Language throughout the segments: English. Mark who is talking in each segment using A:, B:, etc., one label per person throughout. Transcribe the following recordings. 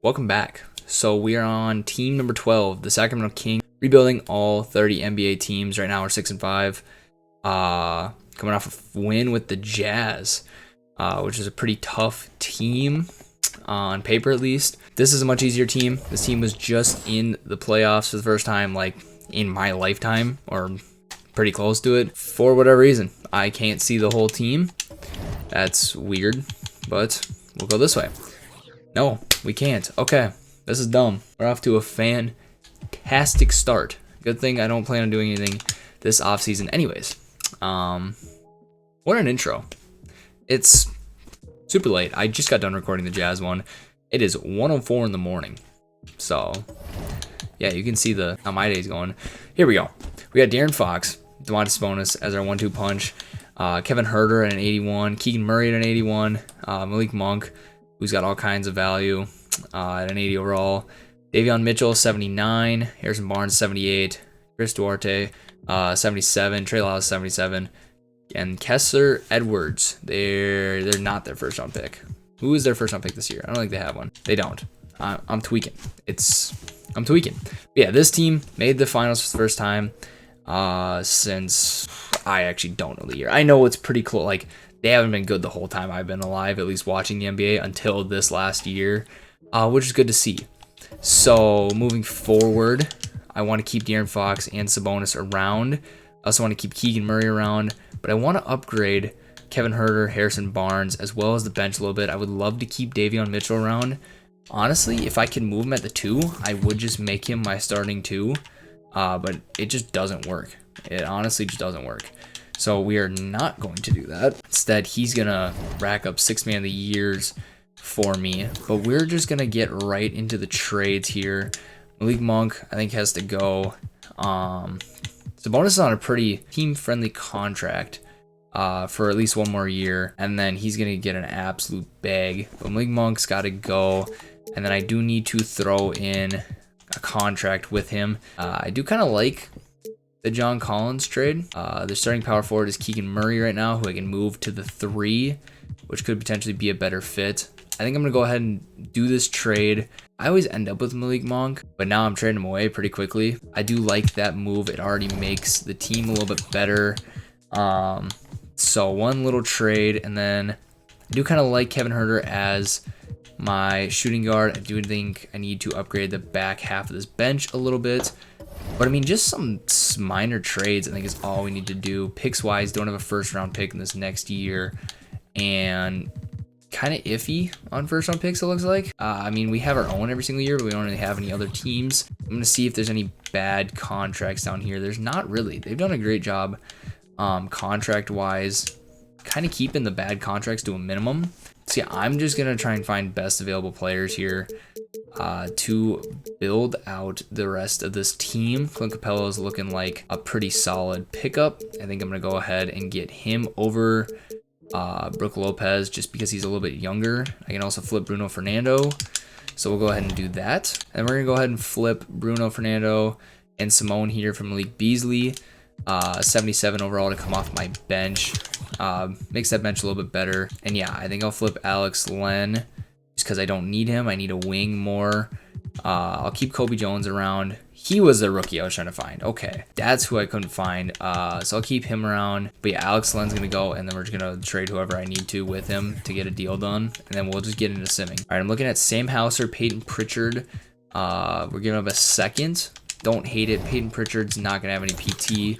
A: Welcome back. So we are on team number 12, the Sacramento Kings, rebuilding all 30 NBA teams. Right now we're 6-5. Coming off a win with the Jazz, which is a pretty tough team on paper at least. This is a much easier team. This team was just in the playoffs for the first time like in my lifetime, or pretty close to it. For whatever reason, I can't see the whole team. That's weird, but we'll go this way. No, we can't. Okay, this is dumb. We're off to a fantastic start. Good thing I don't plan on doing anything this offseason anyways. What an intro. It's super late. I just got done recording the Jazz one. It is 1:04 in the morning. So, yeah, you can see how my day's going. Here we go. We got De'Aaron Fox, Domantas Sabonis as our 1-2 punch. Kevin Huerter at an 81. Keegan Murray at an 81. Malik Monk, who's got all kinds of value at an 80 overall. Davion Mitchell, 79. Harrison Barnes, 78. Chris Duarte, 77. Trey Lyles, 77. And Kessler Edwards, they're not their first round pick. Who is their first round pick this year? I don't think they have one. They don't. I'm tweaking. I'm tweaking. But yeah, this team made the finals for the first time since I actually don't know the year. I know it's pretty close. Like, they haven't been good the whole time I've been alive, at least watching the NBA, until this last year, which is good to see. So moving forward, I want to keep De'Aaron Fox and Sabonis around. I also want to keep Keegan Murray around, but I want to upgrade Kevin Huerter, Harrison Barnes, as well as the bench a little bit. I would love to keep Davion Mitchell around. Honestly, if I can move him at the 2, I would just make him my starting 2, but it just doesn't work. It honestly just doesn't work. So we are not going to do that. Instead, he's going to rack up 6 Man of the Years for me. But we're just going to get right into the trades here. Malik Monk, I think, has to go. Sabonis is on a pretty team-friendly contract for at least one more year. And then he's going to get an absolute bag. But Malik Monk's got to go. And then I do need to throw in a contract with him. I do kind of like the John Collins trade. The starting power forward is Keegan Murray right now, who I can move to the 3, which could potentially be a better fit. I think I'm going to go ahead and do this trade. I always end up with Malik Monk, but now I'm trading him away pretty quickly. I do like that move. It already makes the team a little bit better. So one little trade, and then I do kind of like Kevin Huerter as my shooting guard. I do think I need to upgrade the back half of this bench a little bit. But I mean, just some minor trades I think is all we need to do. Picks wise, don't have a first round pick in this next year, and kind of iffy on first round picks, it looks like. I mean, we have our own every single year, but we don't really have any other teams. I'm going to see if there's any bad contracts down here. There's not really. They've done a great job contract wise, kind of keeping the bad contracts to a minimum. So yeah, I'm just going to try and find best available players here to build out the rest of this team. Clint Capella is looking like a pretty solid pickup. I think I'm going to go ahead and get him over Brook Lopez just because he's a little bit younger. I can also flip Bruno Fernando. So we'll go ahead and do that. And we're going to go ahead and flip Bruno Fernando and Simone here from Malik Beasley. 77 overall to come off my bench. Makes that bench a little bit better. And yeah, I think I'll flip Alex Len just because I don't need him. I need a wing more. I'll keep Kobe Jones around. He was the rookie I was trying to find. Okay, that's who I couldn't find. So I'll keep him around. But yeah, Alex Len's going to go, and then we're just going to trade whoever I need to with him to get a deal done. And then we'll just get into simming. All right, I'm looking at Sam Hauser, Peyton Pritchard. We're giving up a second. Don't hate it. Peyton Pritchard's not going to have any PT,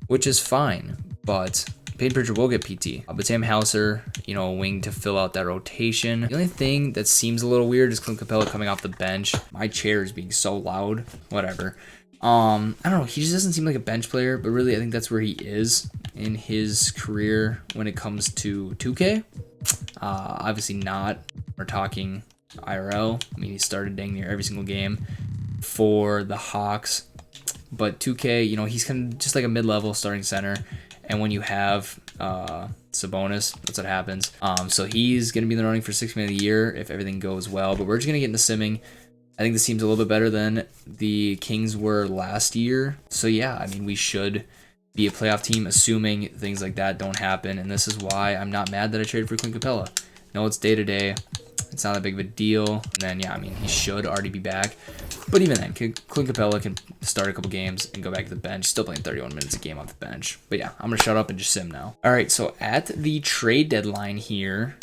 A: which is fine. But Peyton Pritchard will get PT. But Sam Hauser, a wing to fill out that rotation. The only thing that seems a little weird is Clint Capella coming off the bench. My chair is being so loud. Whatever. I don't know. He just doesn't seem like a bench player, but really I think that's where he is in his career when it comes to 2K. Obviously not. We're talking IRL. I mean, he started dang near every single game for the Hawks. But 2K, he's kind of just like a mid-level starting center. And when you have Sabonis, that's what happens. So he's going to be in the running for 6 Man of the Year if everything goes well. But we're just going to get into simming. I think this team's a little bit better than the Kings were last year. So yeah, I mean, we should be a playoff team, assuming things like that don't happen. And this is why I'm not mad that I traded for Clint Capella. No, it's day-to-day. It's not that big of a deal. And then, yeah, I mean, he should already be back. But even then, Clint Capella can start a couple games and go back to the bench. Still playing 31 minutes a game off the bench. But yeah, I'm going to shut up and just sim now. All right, so at the trade deadline here,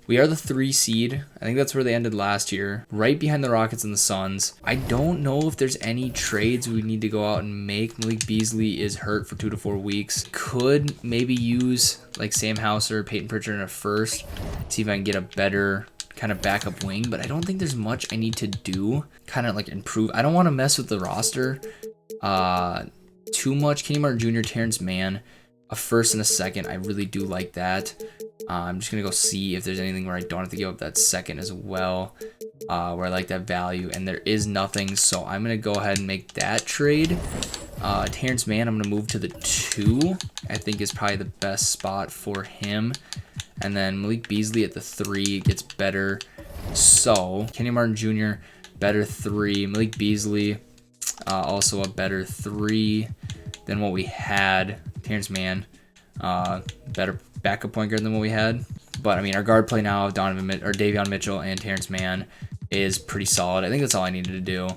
A: we are the 3 seed. I think that's where they ended last year. Right behind the Rockets and the Suns. I don't know if there's any trades we need to go out and make. Malik Beasley is hurt for 2 to 4 weeks. Could maybe use like Sam Hauser, Peyton Pritchard in a first. See if I can get a better kind of backup wing. But I don't think there's much I need to do. Kind of like improve. I don't want to mess with the roster too much. Kenny Martin Jr., Terrence Mann, a first and a second. I really do like that. I'm just going to go see if there's anything where I don't have to give up that second as well, where I like that value, and there is nothing, so I'm going to go ahead and make that trade. Terrence Mann, I'm going to move to the 2, I think is probably the best spot for him, and then Malik Beasley at the 3 gets better, so Kenny Martin Jr., better 3, Malik Beasley, also a better 3 than what we had, Terrence Mann, better backup point guard than what we had. But I mean, our guard play now of Davion Mitchell and Terrence Mann is pretty solid. I think that's all I needed to do.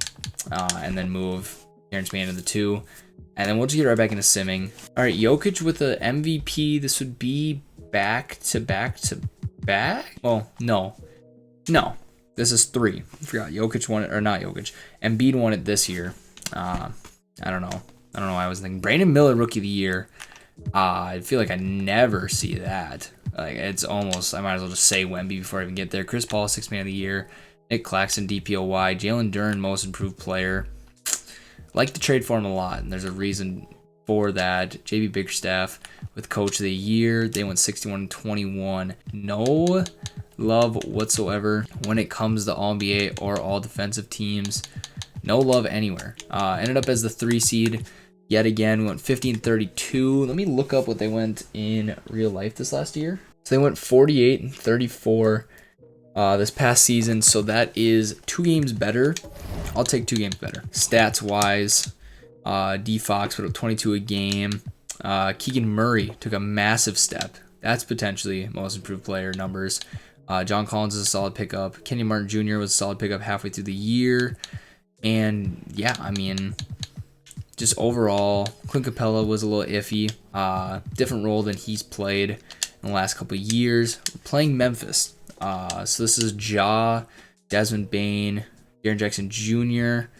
A: And then move Terrence Mann to the 2. And then we'll just get right back into simming. All right, Jokic with the MVP. This would be back to back to back. Well, no. This is 3. I forgot. Jokic won it, or not Jokic. Embiid won it this year. I don't know. Why I was thinking. Brandon Miller, Rookie of the Year. I feel like I never see that. Like, it's almost, I might as well just say Wemby before I even get there. Chris Paul, 6th man of the year. Nick Claxton, DPOY. Jalen Duren, most improved player. Like the trade for him a lot, and there's a reason for that. JB Bickerstaff with Coach of the Year. They went 61-21. No love whatsoever when it comes to All-NBA or all defensive teams. No love anywhere. Ended up as the 3 seed. Yet again, we went 15-32. Let me look up what they went in real life this last year. So they went 48-34 this past season. So that is 2 games better. I'll take 2 games better. Stats-wise, D. Fox put up 22 a game. Keegan Murray took a massive step. That's potentially most improved player numbers. John Collins is a solid pickup. Kenny Martin Jr. was a solid pickup halfway through the year. And yeah, I mean, just overall, Clint Capella was a little iffy. Different role than he's played in the last couple of years. We're playing Memphis. So this is Ja, Desmond Bane, Jaren Jackson Jr.,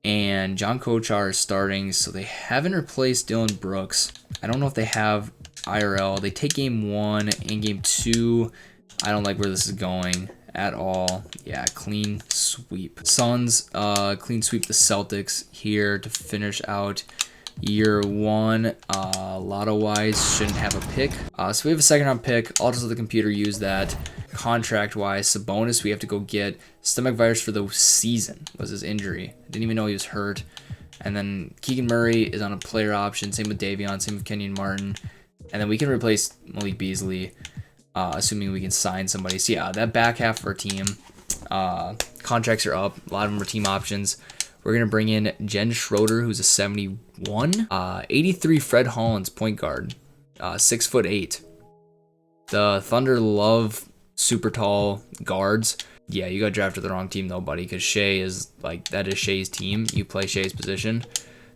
A: and John Kochar is starting. So they haven't replaced Dylan Brooks. I don't know if they have IRL. They take game 1 and game 2. I don't like where this is going at all. Yeah, clean sweep. Suns clean sweep the Celtics here to finish out year 1. Lotto wise shouldn't have a pick. So we have a 2nd round pick. I'll just let the computer use that. Contract wise, Sabonis we have to go get. Stomach virus for the season was his injury. I didn't even know he was hurt. And then Keegan Murray is on a player option. Same with Davion. Same with Kenyon Martin. And then we can replace Malik Beasley. Assuming we can sign somebody. So yeah, that back half of our team, contracts are up. A lot of them are team options. We're going to bring in Jen Schroeder, who's a 71. 83 Fred Hollins, point guard. 6'8". The Thunder love super tall guards. Yeah, you got drafted the wrong team though, buddy, because Shea is like, that is Shea's team. You play Shea's position.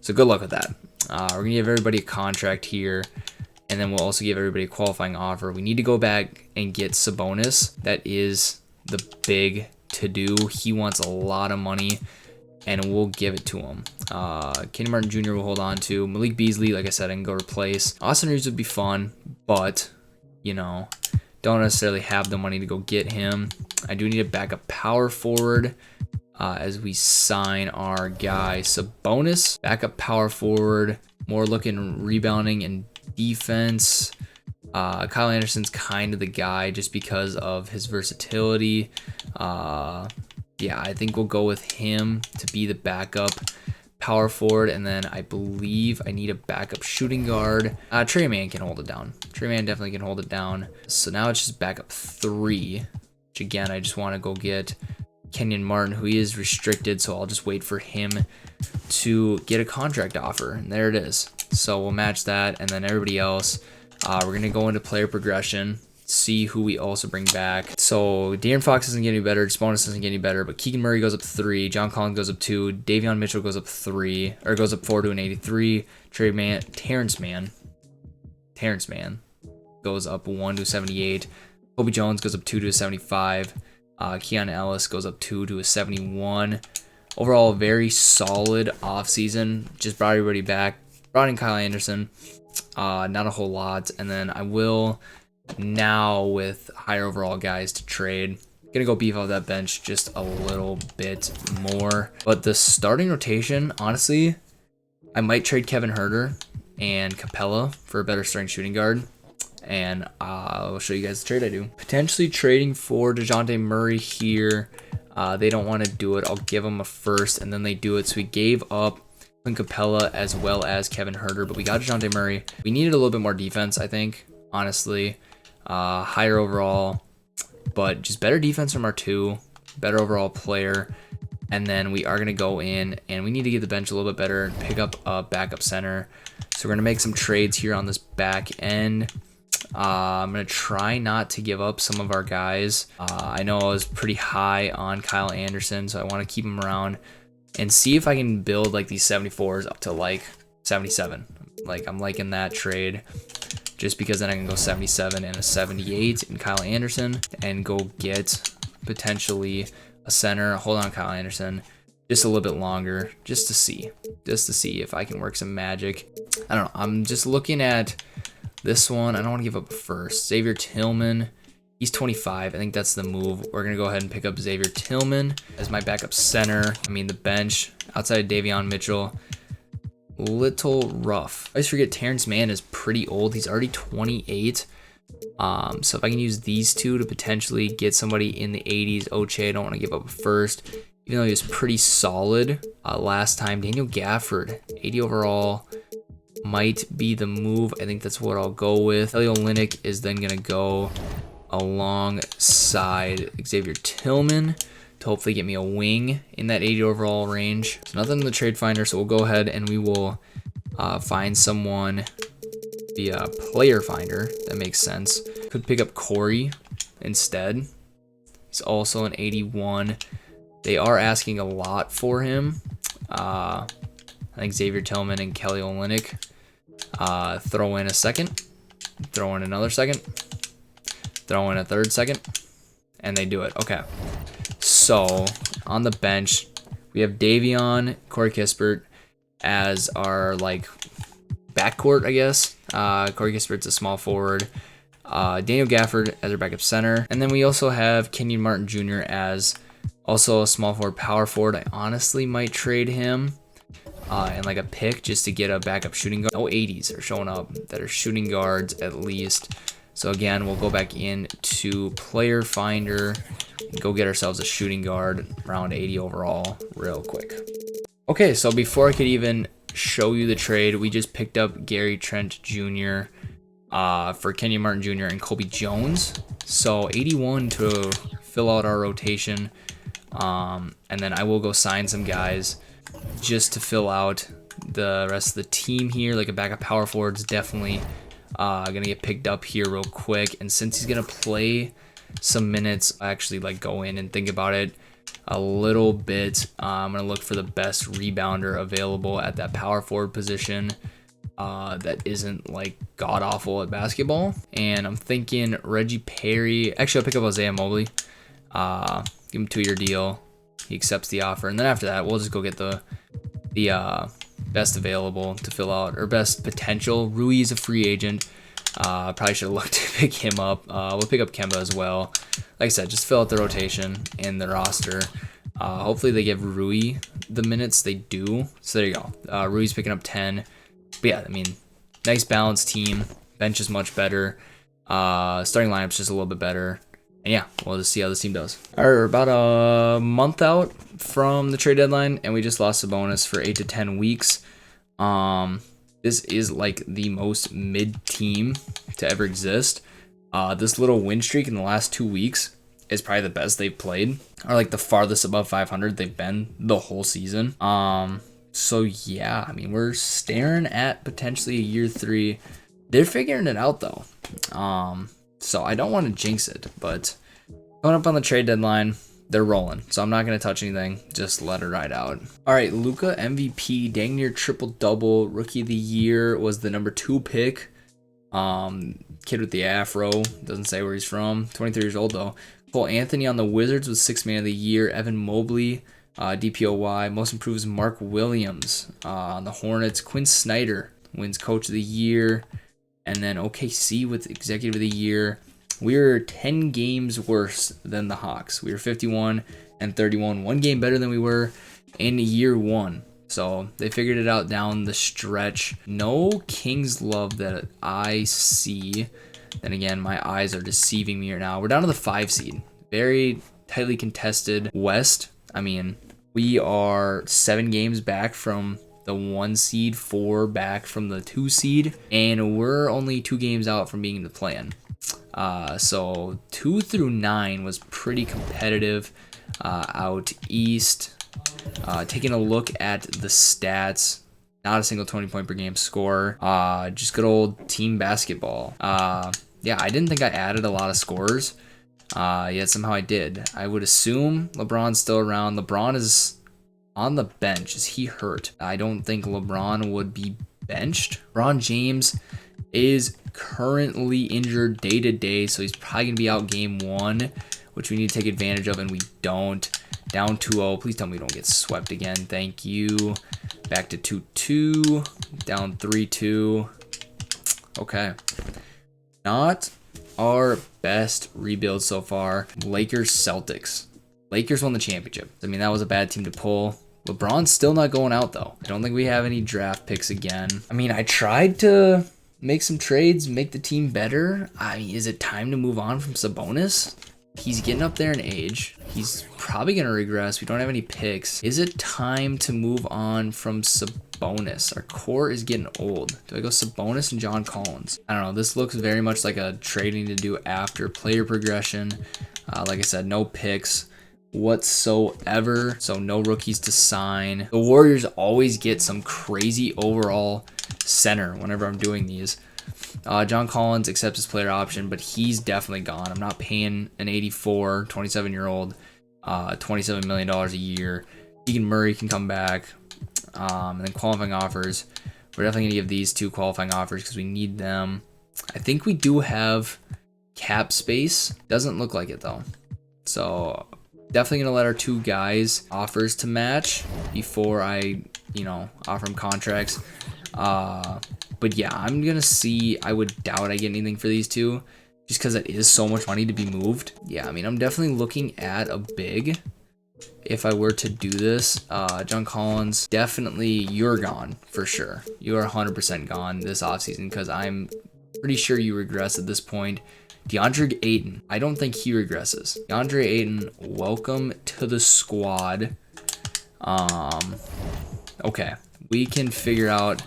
A: So good luck with that. We're going to give everybody a contract here. And then we'll also give everybody a qualifying offer. We need to go back and get Sabonis. That is the big to-do. He wants a lot of money, and we'll give it to him. Kenny Martin Jr. will hold on to. Malik Beasley, like I said, I can go replace. Austin Reeves would be fun, but, you know, don't necessarily have the money to go get him. I do need a backup power forward as we sign our guy Sabonis. Backup power forward, more looking rebounding and defense. Kyle Anderson's kind of the guy just because of his versatility. Yeah, I think we'll go with him to be the backup power forward, and then I believe I need a backup shooting guard. Trey Mann can hold it down. Trey Mann definitely can hold it down. So now it's just backup 3, which again, I just want to go get Kenyon Martin, who he is restricted, so I'll just wait for him to get a contract offer, and there it is. So we'll match that, and then everybody else, we're going to go into player progression. see who we also bring back. So De'Aaron Fox isn't getting any better. Bonus isn't getting any better. But Keegan Murray goes up 3. John Collins goes up 2. Davion Mitchell goes up 4 to an 83. Terrence Mann goes up 1 to 78. Kobe Jones goes up 2 to a 75. Keon Ellis goes up 2 to a 71. Overall, very solid offseason. Just brought everybody back. Brought in Kyle Anderson. Not a whole lot. And then I will now, with higher overall guys to trade, gonna go beef out that bench just a little bit more. But the starting rotation, honestly, I might trade Kevin Huerter and Capella for a better starting shooting guard. And I'll show you guys the trade I do. Potentially trading for DeJounte Murray here. They don't want to do it. I'll give them a first, and then they do it. So we gave up Capella as well as Kevin Huerter, but we got DeJounte Murray. We needed a little bit more defense, I think, honestly. Higher overall, but just better defense from our 2, better overall player. And then we are going to go in, and we need to get the bench a little bit better and pick up a backup center. So we're going to make some trades here on this back end. I'm going to try not to give up some of our guys. I know I was pretty high on Kyle Anderson, so I want to keep him around and see if I can build like these 74s up to like 77. Like, I'm liking that trade just because then I can go 77 and a 78 in Kyle Anderson and go get potentially a center. Hold on, Kyle Anderson, just a little bit longer just to see if I can work some magic. I don't know. I'm just looking at this one. I don't want to give up a first. Xavier Tillman, he's 25. I think that's the move. We're going to go ahead and pick up Xavier Tillman as my backup center. I mean, the bench outside of Davion Mitchell, little rough. I always forget Terrence Mann is pretty old. He's already 28. So if I can use these two to potentially get somebody in the 80s, Oche, I don't want to give up a first, even though he was pretty solid last time. Daniel Gafford, 80 overall, might be the move. I think that's what I'll go with. Kelly Olynyk is then going to go alongside Xavier Tillman to hopefully get me a wing in that 80 overall range. So nothing in the trade finder, so we'll go ahead and we will find someone via player finder. That makes sense. Could pick up Corey instead. He's also an 81. They are asking a lot for him. I think Xavier Tillman and Kelly Olynyk. Throw in a second. Throw in another second. Throw in a third second. And they do it. Okay. So on the bench, we have Davion, Corey Kispert as our like backcourt, I guess. Corey Kispert's a small forward. Daniel Gafford as our backup center. And then we also have Kenyon Martin Jr. as also a small forward, power forward. I honestly might trade him and like a pick just to get a backup shooting guard. No 80s are showing up that are shooting guards at least. So again, we'll go back into player finder and go get ourselves a shooting guard around 80 overall real quick. Okay, so before I could even show you the trade, we just picked up Gary Trent Jr. For Kenyon Martin Jr. and Kobe Jones. So 81 to fill out our rotation. And then I will go sign some guys just to fill out the rest of the team here. Like a backup power forward is definitely gonna get picked up here real quick. And since he's gonna play some minutes, I actually like go in and think about it a little bit. I'm gonna look for the best rebounder available at that power forward position that isn't like god awful at basketball. And I'm thinking Reggie Perry. Actually, I'll pick up Isaiah Mobley. Give him a 2-year deal. He accepts the offer, and then after that, we'll just go get the best available to fill out, or best potential. Rui is a free agent. Probably should have looked to pick him up. We'll pick up Kemba as well. Like I said, just fill out the rotation and the roster. Hopefully they give Rui the minutes. They do. So there you go. Rui's picking up 10. But yeah, I mean, nice balanced team. Bench is much better. Starting lineup's just a little bit better. And yeah, we'll just see how this team does. All right, we're about a month out from the trade deadline, and we just lost a bonus for 8 to 10 weeks. This is like the most mid team to ever exist. This little win streak in the last 2 weeks is probably the best they've played, or like the farthest above 500 they've been the whole season. So yeah, I mean, we're staring at potentially a year 3. They're figuring it out though. So I don't want to jinx it, but coming up on the trade deadline, they're rolling. So I'm not going to touch anything. Just let it ride out. All right, Luka MVP, dang near triple-double. Rookie of the year, was the number 2 pick. Kid with the afro, doesn't say where he's from. 23 years old though. Cole Anthony on the Wizards was 6th man of the year. Evan Mobley, DPOY. Most improved is Mark Williams on the Hornets. Quinn Snyder wins coach of the year. And then OKC with executive of the year. We were 10 games worse than the Hawks. We were 51 and 31, 1 game better than we were in year 1. So they figured it out down the stretch. No Kings love that I see. Then again, my eyes are deceiving me right now. We're down to the 5 seed. Very tightly contested West. I mean, we are 7 games back from the 1 seed, 4 back from the 2 seed, and we're only 2 games out from being in the play-in. So 2 through 9 was pretty competitive out east. Taking a look at the stats, not a single 20-point per game score. Just good old team basketball. Yeah, I didn't think I added a lot of scorers, yet somehow I did. I would assume LeBron's still around. LeBron is on the bench. Is he hurt? I don't think LeBron would be benched. LeBron James is currently injured day to day, so he's probably going to be out game 1, which we need to take advantage of, and we don't. Down 2-0. Please tell me we don't get swept again. Thank you. Back to 2-2. Down 3-2. Okay. Not our best rebuild so far. Lakers Celtics. Lakers won the championship. I mean, that was a bad team to pull. LeBron's still not going out, though. I don't think we have any draft picks again. I mean, I tried to make some trades, make the team better. I mean, is it time to move on from Sabonis? He's getting up there in age. He's probably going to regress. We don't have any picks. Is it time to move on from Sabonis? Our core is getting old. Do I go Sabonis and John Collins? I don't know. This looks very much like a trading to do after player progression. Like I said, no picks whatsoever. So no rookies to sign. The Warriors always get some crazy overall center whenever I'm doing these. John Collins accepts his player option, but he's definitely gone. I'm not paying an 84, 27-year-old, $27 million a year. Keegan Murray can come back. And then qualifying offers. We're definitely going to give these 2 qualifying offers because we need them. I think we do have cap space. Doesn't look like it, though. So definitely going to let our 2 guys offers to match before I, offer them contracts. But yeah, I'm going to see. I would doubt I get anything for these 2 just because it is so much money to be moved. Yeah, I mean, I'm definitely looking at a big if I were to do this. John Collins, definitely you're gone for sure. You are 100% gone this offseason because I'm pretty sure you regress at this point. DeAndre Ayton, I don't think he regresses. DeAndre Ayton, welcome to the squad. Okay, we can figure out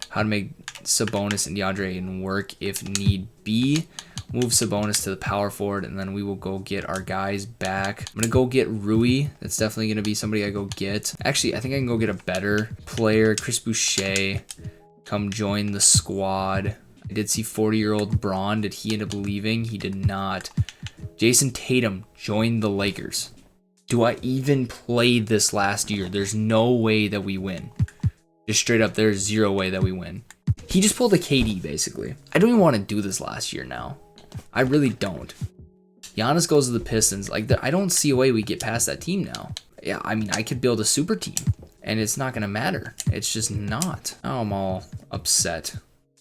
A: how to make Sabonis and DeAndre Ayton work if need be. Move Sabonis to the power forward, and then we will go get our guys back. I'm going to go get Rui. That's definitely going to be somebody I go get. Actually, I think I can go get a better player. Chris Boucher, come join the squad. I did see 40-year-old Braun. Did he end up leaving? He did not. Jason Tatum joined the Lakers. Do I even play this last year? There's no way that we win. Just straight up, there's 0 way that we win. He just pulled a KD, basically. I don't even want to do this last year now. I really don't. Giannis goes to the Pistons. Like, I don't see a way we get past that team now. Yeah, I mean, I could build a super team, and it's not going to matter. It's just not. Now I'm all upset.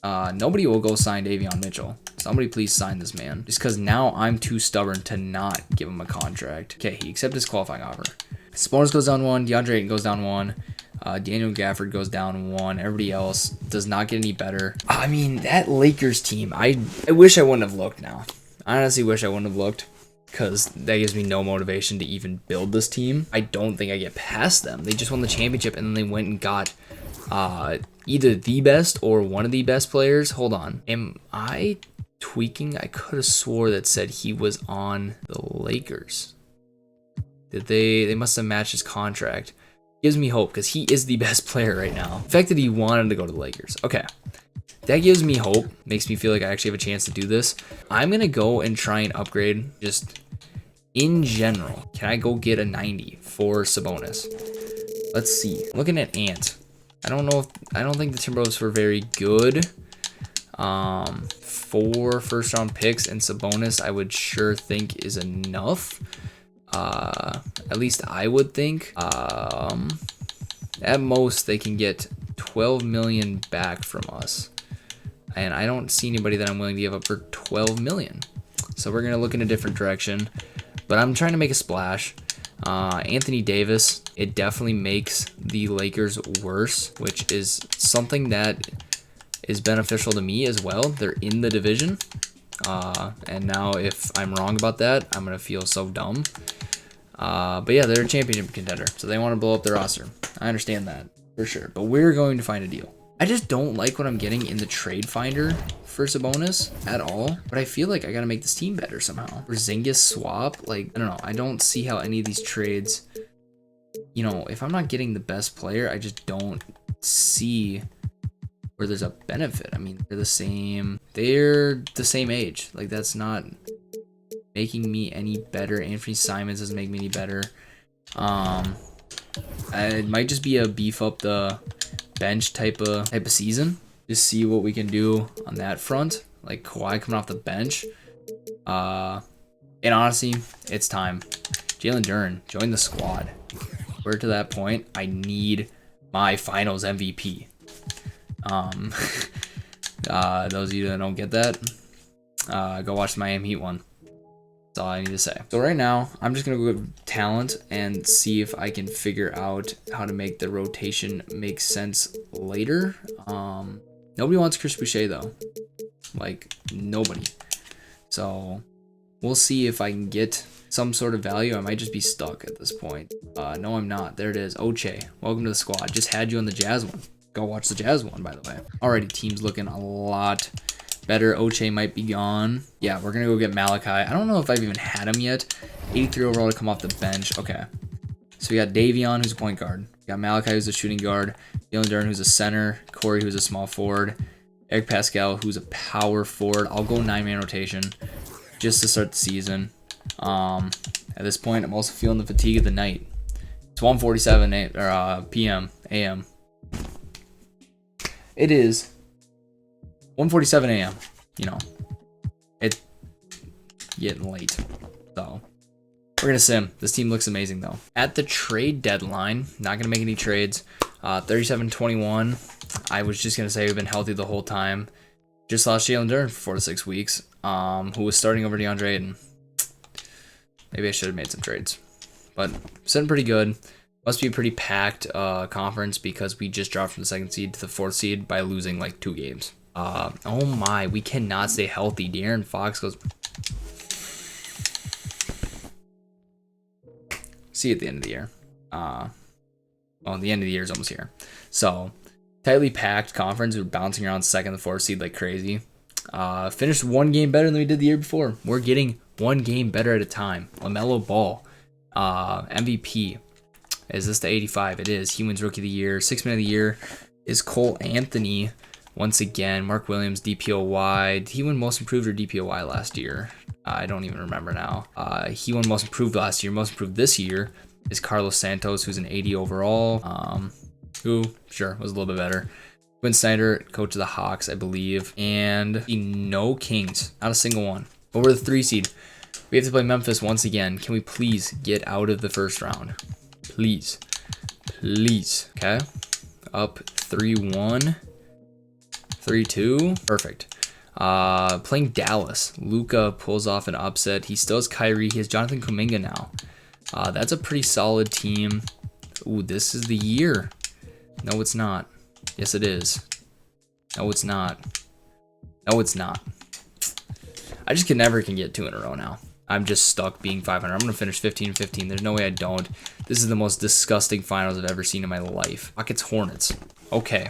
A: Nobody will go sign Davion Mitchell. Somebody please sign this man. Just because now I'm too stubborn to not give him a contract. Okay, he accepted his qualifying offer. Sabonis goes down 1. DeAndre Ayton goes down 1. Daniel Gafford goes down 1. Everybody else does not get any better. I mean, that Lakers team, I wish I wouldn't have looked now. I honestly wish I wouldn't have looked because that gives me no motivation to even build this team. I don't think I get past them. They just won the championship and then they went and got either the best or one of the best players. Hold on. Am I tweaking? I could have swore that said he was on the Lakers. Did they must have matched his contract. Gives me hope because he is the best player right now. The fact that he wanted to go to the Lakers. Okay. that gives me hope. Makes me feel like I actually have a chance to do this. I'm going to go and try and upgrade just in general. Can I go get a 90 for Sabonis? Let's see. Looking at Ant. I don't think the Timberwolves were very good. 4 first-round picks and Sabonis, I would sure think is enough. At least I would think. At most, they can get 12 million back from us. And I don't see anybody that I'm willing to give up for 12 million. So we're going to look in a different direction. But I'm trying to make a splash. Anthony Davis, it definitely makes the Lakers worse, which is something that is beneficial to me as well. They're in the division. And now if I'm wrong about that, I'm going to feel so dumb. But yeah, they're a championship contender, so they want to blow up their roster. I understand that for sure, but we're going to find a deal. I just don't like what I'm getting in the trade finder for Sabonis at all, but I feel like I got to make this team better somehow. Porzingis swap, like, I don't know. I don't see how any of these trades, you know, if I'm not getting the best player, I just don't see where there's a benefit. I mean, they're the same age. Like, that's not making me any better. Anthony Simons doesn't make me any better. It might just be a beef up the bench type of season. Just see what we can do on that front. Like Kawhi coming off the bench. And honestly, it's time. Jalen Duren, join the squad. We're to that point. I need my finals MVP. Those of you that don't get that, go watch the Miami Heat one. That's all I need to say. So right now, I'm just going to go with talent and see if I can figure out how to make the rotation make sense later. Nobody wants Chris Boucher, though. Like, nobody. So we'll see if I can get some sort of value. I might just be stuck at this point. No, I'm not. There it is. Oche, welcome to the squad. Just had you on the Jazz one. Go watch the Jazz one, by the way. Alrighty, team's looking a lot better. Oche might be gone. Yeah, we're going to go get Malachi. I don't know if I've even had him yet. 83 overall to come off the bench. Okay. So we got Davion, who's a point guard. We got Malachi, who's a shooting guard. Jalen Duren, who's a center. Corey, who's a small forward. Eric Pascal, who's a power forward. I'll go 9-man rotation just to start the season. At this point, I'm also feeling the fatigue of the night. It's 1:47 p.m. a.m. It is 1:47 a.m. You know, it's getting late. So we're going to sim. This team looks amazing, though. At the trade deadline, not going to make any trades. 37-21. I was just going to say we've been healthy the whole time. Just lost Jalen Duren for 4 to 6 weeks, who was starting over DeAndre Ayton. Maybe I should have made some trades. But sitting pretty good. Must be a pretty packed conference because we just dropped from the 2nd seed to the 4th seed by losing like 2 games. Oh my, we cannot stay healthy. De'Aaron Fox goes. See you at the end of the year. Well, the end of the year is almost here. So, tightly packed conference. We're bouncing around 2nd to 4th seed like crazy. Finished 1 game better than we did the year before. We're getting 1 game better at a time. LaMelo Ball, MVP. Is this the 85? It is. He wins Rookie of the Year. 6th Man of the Year is Cole Anthony. Once again, Mark Williams, DPOY. Did he win Most Improved or DPOY last year? I don't even remember now. He won Most Improved last year. Most Improved this year is Carlos Santos, who's an 80 overall. Who, sure, was a little bit better. Quinn Snyder, coach of the Hawks, I believe. And no Kings. Not a single one. But we're the 3 seed. We have to play Memphis once again. Can we please get out of the first round? Please. Please. Okay. Up 3-1. 3-2. Perfect. Playing Dallas. Luka pulls off an upset. He still has Kyrie. He has Jonathan Kuminga now. That's a pretty solid team. Ooh, this is the year. No, it's not. Yes, it is. No, it's not. No, it's not. I just can get 2 in a row now. I'm just stuck being 500. I'm going to finish 15-15. There's no way I don't. This is the most disgusting finals I've ever seen in my life. Rockets Hornets. Okay.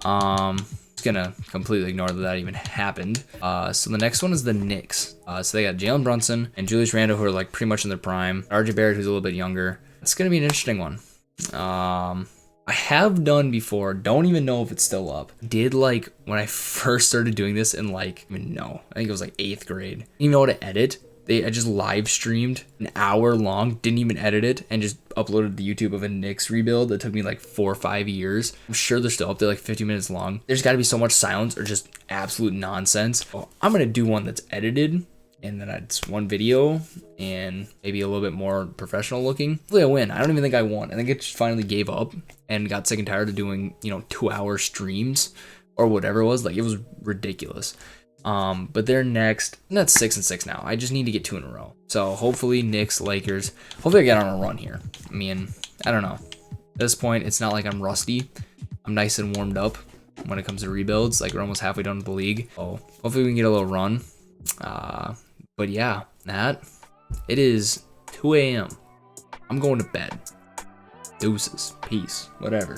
A: Just going to completely ignore that even happened. So the next one is the Knicks. So they got Jalen Brunson and Julius Randle, who are like pretty much in their prime. RJ Barrett, who's a little bit younger. It's going to be an interesting one. I have done before. Don't even know if it's still up. Did like when I first started doing this in like, no, I think it was like 8th grade. Didn't even know how to edit. I just live streamed an hour long, didn't even edit it, and just uploaded the YouTube of a Knicks rebuild that took me like 4 or 5 years. I'm sure they're still up there, like 50 minutes long. There's got to be so much silence or just absolute nonsense. Well, I'm gonna do one that's edited, and then it's one video and maybe a little bit more professional looking. Hopefully I win. I don't even think I won. I think I just finally gave up and got sick and tired of doing, 2-hour streams or whatever it was. Like, it was ridiculous. But they're next. And that's 6-6 now. I just need to get 2 in a row. So hopefully Knicks, Lakers. Hopefully I get on a run here. I mean, I don't know. At this point, it's not like I'm rusty. I'm nice and warmed up when it comes to rebuilds. Like, we're almost halfway done with the league. So hopefully we can get a little run. But yeah, it is 2 a.m. I'm going to bed. Deuces. Peace. Whatever.